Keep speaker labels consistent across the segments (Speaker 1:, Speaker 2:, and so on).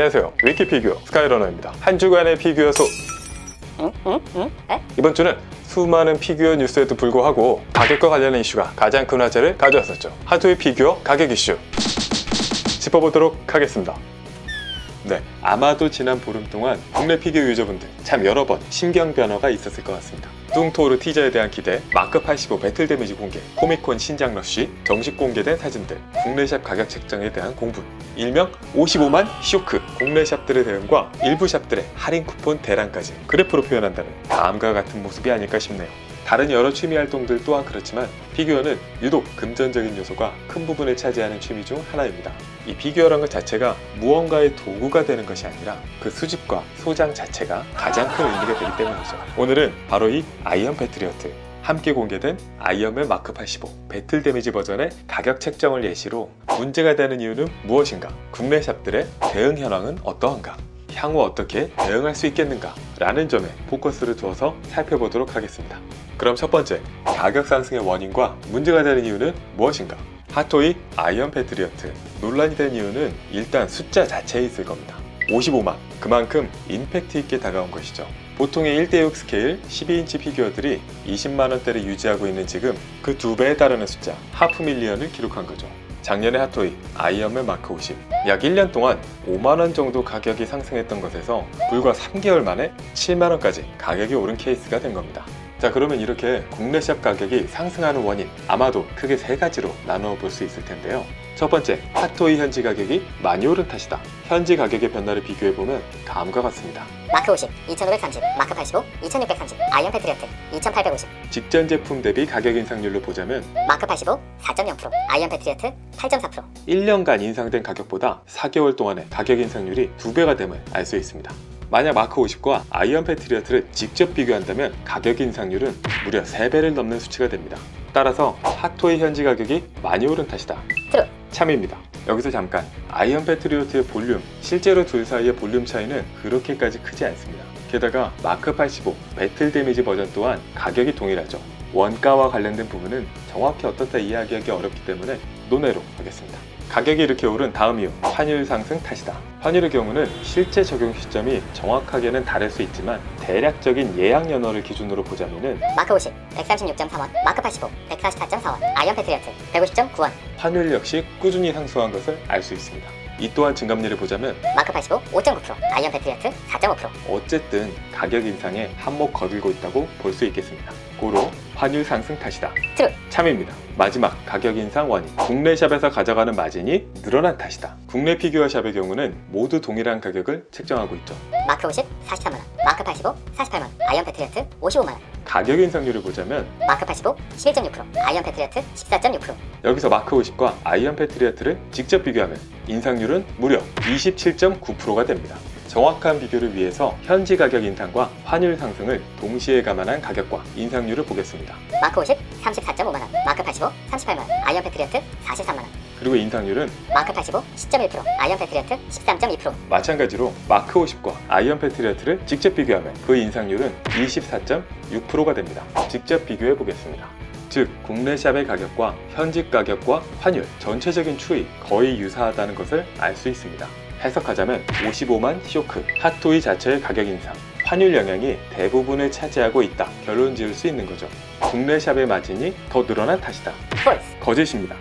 Speaker 1: 안녕하세요. 위키피규어 스카이러너입니다. 한 주간의 피규어 이번 주는 수많은 피규어 뉴스에도 불구하고 가격과 관련된 이슈가 가장 큰 화제를 가져왔었죠. 핫토이 피규어 가격 이슈 짚어보도록 하겠습니다. 네, 아마도 지난 보름 동안 국내 피규어 유저분들 참 여러 번 심경 변화가 있었을 것 같습니다. 뚱토르 티저에 대한 기대, 마크 85 배틀 데미지 공개, 코미콘 신작 러쉬, 정식 공개된 사진들, 국내 샵 가격 책정에 대한 공분, 일명 55만 쇼크, 국내 샵들의 대응과 일부 샵들의 할인 쿠폰 대란까지 그래프로 표현한다는 다음과 같은 모습이 아닐까 싶네요. 다른 여러 취미 활동들 또한 그렇지만 피규어는 유독 금전적인 요소가 큰 부분을 차지하는 취미 중 하나입니다. 이 피규어란 것 자체가 무언가의 도구가 되는 것이 아니라 그 수집과 소장 자체가 가장 큰 의미가 되기 때문이죠. 오늘은 바로 이 아이언 패트리어트, 함께 공개된 아이언맨 마크 85 배틀 데미지 버전의 가격 책정을 예시로 문제가 되는 이유는 무엇인가, 국내 샵들의 대응 현황은 어떠한가, 향후 어떻게 대응할 수 있겠는가 라는 점에 포커스를 두어서 살펴보도록 하겠습니다. 그럼 첫 번째, 가격 상승의 원인과 문제가 되는 이유는 무엇인가? 핫토이 아이언 패트리어트, 논란이 된 이유는 일단 숫자 자체에 있을 겁니다. 55만, 그만큼 임팩트 있게 다가온 것이죠. 보통의 1:6 스케일 12인치 피규어들이 20만원대를 유지하고 있는 지금 그 2배에 달하는 숫자, 하프 밀리언을 기록한 거죠. 작년에 핫토이 아이언맨 마크 50, 약 1년 동안 5만원 정도 가격이 상승했던 것에서 불과 3개월 만에 7만원까지 가격이 오른 케이스가 된 겁니다. 자, 그러면 이렇게 국내 샵 가격이 상승하는 원인, 아마도 크게 3가지로 나누어 볼 수 있을 텐데요. 첫 번째, 핫토이 현지 가격이 많이 오른 탓이다. 현지 가격의 변화를 비교해보면 다음과 같습니다.
Speaker 2: 마크 50, 2530, 마크 85, 2630, 아이언 패트리어트, 2850.
Speaker 1: 직전 제품 대비 가격 인상률로 보자면
Speaker 2: 마크 85, 4.0%, 아이언 패트리어트, 8.4%.
Speaker 1: 1년간 인상된 가격보다 4개월 동안의 가격 인상률이 2배가 됨을 알 수 있습니다. 만약 마크 50과 아이언 패트리어트를 직접 비교한다면 가격 인상률은 무려 3배를 넘는 수치가 됩니다. 따라서 핫토이 현지 가격이 많이 오른 탓이다.
Speaker 2: 트루.
Speaker 1: 참입니다. 여기서 잠깐, 아이언 패트리어트의 볼륨, 실제로 둘 사이의 볼륨 차이는 그렇게까지 크지 않습니다. 게다가 마크 85 배틀 데미지 버전 또한 가격이 동일하죠. 원가와 관련된 부분은 정확히 어떻다 이야기하기 어렵기 때문에 논외로 하겠습니다. 가격이 이렇게 오른 다음 이유, 환율 상승 탓이다. 환율의 경우는 실제 적용 시점이 정확하게는 다를 수 있지만 대략적인 예약 연어를 기준으로 보자면은
Speaker 2: 마크 50, 136.3원, 마크 85, 144.4원, 아이언 패트리어트, 150.9원.
Speaker 1: 환율 역시 꾸준히 상승한 것을 알 수 있습니다. 이 또한 증감률을 보자면
Speaker 2: 마크 85, 5.9%, 아이언 패트리어트, 4.5%.
Speaker 1: 어쨌든 가격 인상에 한몫 거들고 있다고 볼 수 있겠습니다. 고로 환율 상승 탓이다.
Speaker 2: 트루.
Speaker 1: 참입니다. 마지막 가격 인상 원인, 국내 샵에서 가져가는 마진이 늘어난 탓이다. 국내 피규어 샵의 경우는 모두 동일한 가격을 책정하고 있죠.
Speaker 2: 마크 50, 43만원, 마크 85, 48만원, 아이언 패트리어트, 55만원.
Speaker 1: 가격 인상률을 보자면
Speaker 2: 마크 85, 11.6%, 아이언 패트리어트, 14.6%.
Speaker 1: 여기서 마크 50과 아이언 패트리어트를 직접 비교하면 인상률은 무려 27.9%가 됩니다. 정확한 비교를 위해서 현지 가격 인상과 환율 상승을 동시에 감안한 가격과 인상률을 보겠습니다.
Speaker 2: 마크 50, 34.5만원, 마크 85, 38만원, 아이언 패트리어트, 43만원.
Speaker 1: 그리고 인상률은
Speaker 2: 마크 85, 10.1%, 아이언 패트리어트, 13.2%.
Speaker 1: 마찬가지로 마크 50과 아이언 패트리어트를 직접 비교하면 그 인상률은 24.6%가 됩니다. 직접 비교해 보겠습니다. 즉, 국내 샵의 가격과 현지 가격과 환율, 전체적인 추이 거의 유사하다는 것을 알 수 있습니다. 해석하자면 55만 쇼크, 핫토이 자체의 가격 인상, 환율 영향이 대부분을 차지하고 있다. 결론 지을 수 있는 거죠. 국내 샵의 마진이 더 늘어난 탓이다.
Speaker 2: 폴스.
Speaker 1: 거짓입니다.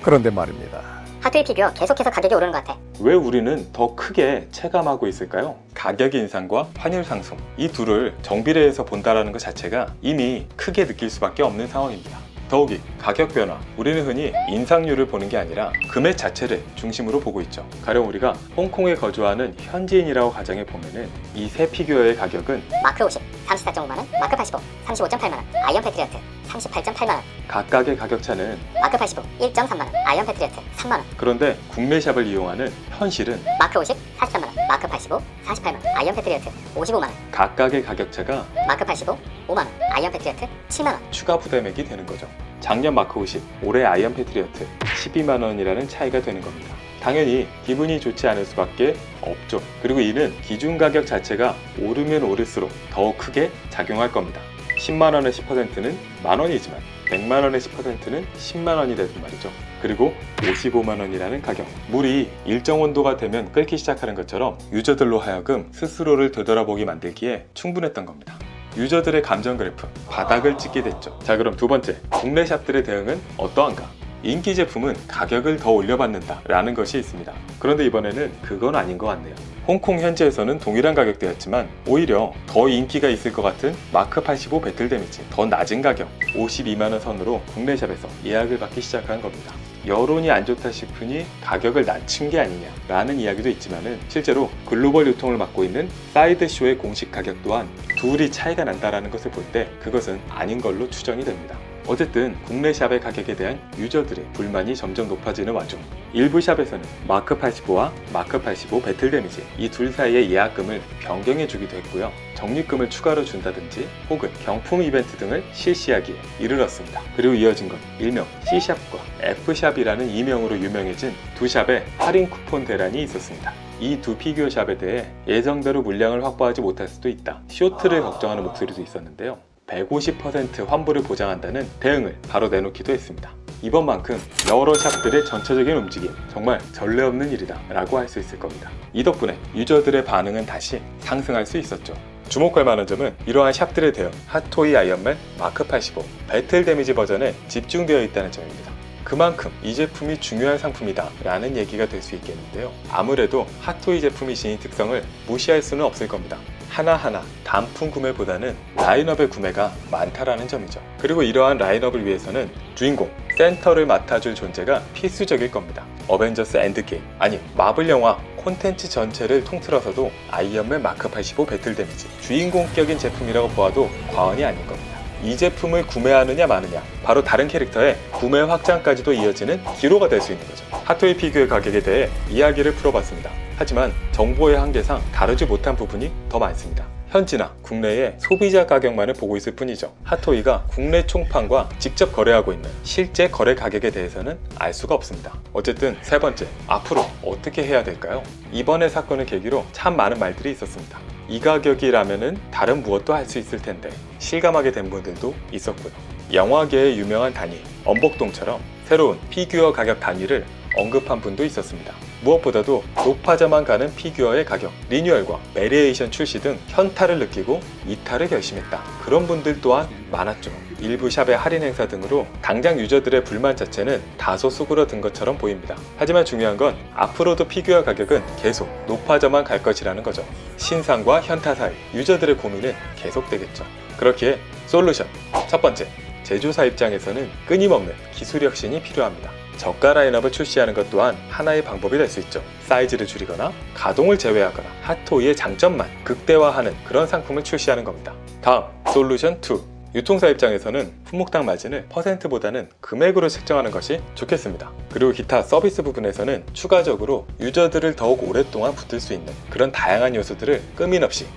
Speaker 3: 그런데 말입니다.
Speaker 2: 핫토이 피규어 계속해서 가격이 오르는 것 같아.
Speaker 1: 왜 우리는 더 크게 체감하고 있을까요? 가격 인상과 환율 상승, 이 둘을 정비례해서 본다라는 것 자체가 이미 크게 느낄 수밖에 없는 상황입니다. 더욱이 가격 변화, 우리는 흔히 인상률을 보는 게 아니라 금액 자체를 중심으로 보고 있죠. 가령 우리가 홍콩에 거주하는 현지인이라고 가정해 보면은 이 세 피규어의 가격은
Speaker 2: 마크 50, 34.5만원, 마크 85, 35.8만원, 아이언 패트리어트, 38.8만원.
Speaker 1: 각각의 가격 차는
Speaker 2: 마크 85, 1.3만원, 아이언 패트리어트, 3만원.
Speaker 1: 그런데 국내 샵을 이용하는 현실은
Speaker 2: 마크 50, 43만원, 마크 85, 48만원, 아이언 패트리어트, 55만원.
Speaker 1: 각각의 가격 차가
Speaker 2: 마크 85, 5만원, 아이언 패트리어트, 7만원.
Speaker 1: 추가 부담액이 되는 거죠. 작년 마크 50, 올해 아이언 패트리어트 12만원이라는 차이가 되는 겁니다. 당연히 기분이 좋지 않을 수밖에 없죠. 그리고 이는 기준 가격 자체가 오르면 오를수록 더 크게 작용할 겁니다. 10만원의 10%는 만원이지만 100만원의 10%는 10만원이 되는 말이죠. 그리고 55만원이라는 가격. 물이 일정 온도가 되면 끓기 시작하는 것처럼 유저들로 하여금 스스로를 되돌아보게 만들기에 충분했던 겁니다. 유저들의 감정 그래프 바닥을 찍게 됐죠. 자, 그럼 두 번째, 국내 샵들의 대응은 어떠한가? 인기 제품은 가격을 더 올려받는다 라는 것이 있습니다. 그런데 이번에는 그건 아닌 것 같네요. 홍콩 현지에서는 동일한 가격대였지만 오히려 더 인기가 있을 것 같은 마크 85 배틀 데미지 더 낮은 가격 52만원 선으로 국내 샵에서 예약을 받기 시작한 겁니다. 여론이 안 좋다 싶으니 가격을 낮춘 게 아니냐 라는 이야기도 있지만은 실제로 글로벌 유통을 맡고 있는 사이드쇼의 공식 가격 또한 둘이 차이가 난다라는 것을 볼 때 그것은 아닌 걸로 추정이 됩니다. 어쨌든 국내 샵의 가격에 대한 유저들의 불만이 점점 높아지는 와중 일부 샵에서는 마크 85와 마크 85 배틀 데미지 이 둘 사이의 예약금을 변경해 주기도 했고요. 적립금을 추가로 준다든지 혹은 경품 이벤트 등을 실시하기에 이르렀습니다. 그리고 이어진 건 일명 C샵과 F샵이라는 이명으로 유명해진 두 샵의 할인 쿠폰 대란이 있었습니다. 이 두 피규어 샵에 대해 예정대로 물량을 확보하지 못할 수도 있다. 쇼트를 걱정하는 목소리도 있었는데요. 150% 환불을 보장한다는 대응을 바로 내놓기도 했습니다. 이번만큼 여러 샵들의 전체적인 움직임 정말 전례 없는 일이다 라고 할 수 있을 겁니다. 이 덕분에 유저들의 반응은 다시 상승할 수 있었죠. 주목할 만한 점은 이러한 샵들의 대응 핫토이 아이언맨 마크 85 배틀 데미지 버전에 집중되어 있다는 점입니다. 그만큼 이 제품이 중요한 상품이다 라는 얘기가 될 수 있겠는데요. 아무래도 핫토이 제품이 지닌 특성을 무시할 수는 없을 겁니다. 하나하나 단품 구매보다는 라인업의 구매가 많다라는 점이죠. 그리고 이러한 라인업을 위해서는 주인공 센터를 맡아줄 존재가 필수적일 겁니다. 어벤져스 엔드게임 아니 마블 영화 콘텐츠 전체를 통틀어서도 아이언맨 마크 85 배틀 데미지 주인공격인 제품이라고 보아도 과언이 아닌 겁니다. 이 제품을 구매하느냐 마느냐 바로 다른 캐릭터의 구매 확장까지도 이어지는 기로가 될 수 있는 거죠. 핫토이 피규어의 가격에 대해 이야기를 풀어봤습니다. 하지만 정보의 한계상 다루지 못한 부분이 더 많습니다. 현지나 국내의 소비자 가격만을 보고 있을 뿐이죠. 핫토이가 국내 총판과 직접 거래하고 있는 실제 거래 가격에 대해서는 알 수가 없습니다. 어쨌든 세 번째, 앞으로 어떻게 해야 될까요? 이번의 사건을 계기로 참 많은 말들이 있었습니다. 이 가격이라면은 다른 무엇도 할 수 있을 텐데 실감하게 된 분들도 있었고요. 영화계의 유명한 단위 엄복동처럼 새로운 피규어 가격 단위를 언급한 분도 있었습니다. 무엇보다도 높아져만 가는 피규어의 가격, 리뉴얼과 베리에이션 출시 등 현타를 느끼고 이탈을 결심했다. 그런 분들 또한 많았죠. 일부 샵의 할인 행사 등으로 당장 유저들의 불만 자체는 다소 수그러든 것처럼 보입니다. 하지만 중요한 건 앞으로도 피규어 가격은 계속 높아져만 갈 것이라는 거죠. 신상과 현타 사이 유저들의 고민은 계속되겠죠. 그렇기에 솔루션 첫 번째, 제조사 입장에서는 끊임없는 기술 혁신이 필요합니다. 저가 라인업을 출시하는 것 또한 하나의 방법이 될 수 있죠. 사이즈를 줄이거나 가동을 제외하거나 핫토이의 장점만 극대화하는 그런 상품을 출시하는 겁니다. 다음 솔루션 2, 유통사 입장에서는 품목당 마진을 퍼센트보다는 금액으로 책정하는 것이 좋겠습니다. 그리고 기타 서비스 부분에서는 추가적으로 유저들을 더욱 오랫동안 붙을 수 있는 그런 다양한 요소들을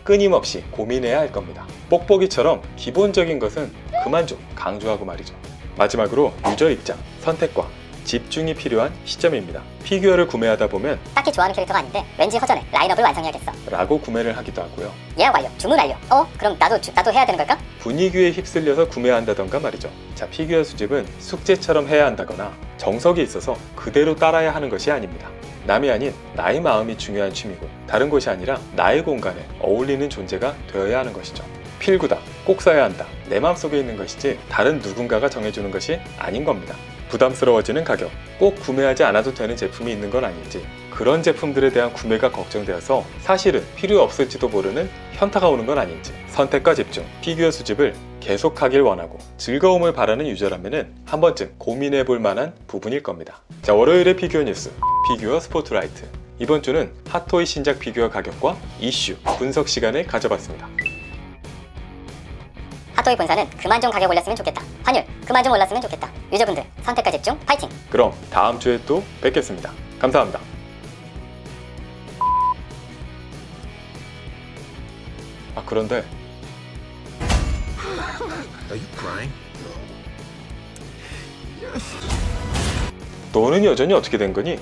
Speaker 1: 끊임없이 고민해야 할 겁니다. 뽁뽁이처럼 기본적인 것은 그만 좀 강조하고 말이죠. 마지막으로 유저 입장, 선택과 집중이 필요한 시점입니다. 피규어를 구매하다 보면
Speaker 2: 딱히 좋아하는 캐릭터가 아닌데 왠지 허전해. 라인업을 완성해야겠어.
Speaker 1: 라고 구매를 하기도 하고요.
Speaker 2: 예약 완료. 주문 완료. 그럼 나도 해야 되는 걸까?
Speaker 1: 분위기에 휩쓸려서 구매한다던가 말이죠. 자, 피규어 수집은 숙제처럼 해야 한다거나 정석이 있어서 그대로 따라야 하는 것이 아닙니다. 남이 아닌 나의 마음이 중요한 취미고 다른 것이 아니라 나의 공간에 어울리는 존재가 되어야 하는 것이죠. 필구다, 꼭 사야 한다, 내 마음속에 있는 것이지 다른 누군가가 정해주는 것이 아닌 겁니다. 부담스러워지는 가격, 꼭 구매하지 않아도 되는 제품이 있는 건 아닌지, 그런 제품들에 대한 구매가 걱정되어서 사실은 필요 없을지도 모르는 현타가 오는 건 아닌지, 선택과 집중, 피규어 수집을 계속하길 원하고 즐거움을 바라는 유저라면 한 번쯤 고민해 볼 만한 부분일 겁니다. 자, 월요일의 피규어 뉴스, 피규어 스포트라이트. 이번 주는 핫토이 신작 피규어 가격과 이슈 분석 시간을 가져봤습니다.
Speaker 2: 핫토이 본사는 그만 좀 가격 올렸으면 좋겠다. 환율 그만 좀 올랐으면 좋겠다. 유저분들 선택과 집중 파이팅!
Speaker 1: 그럼 다음 주에 또 뵙겠습니다. 감사합니다. 그런데 너는 여전히 어떻게 된 거니?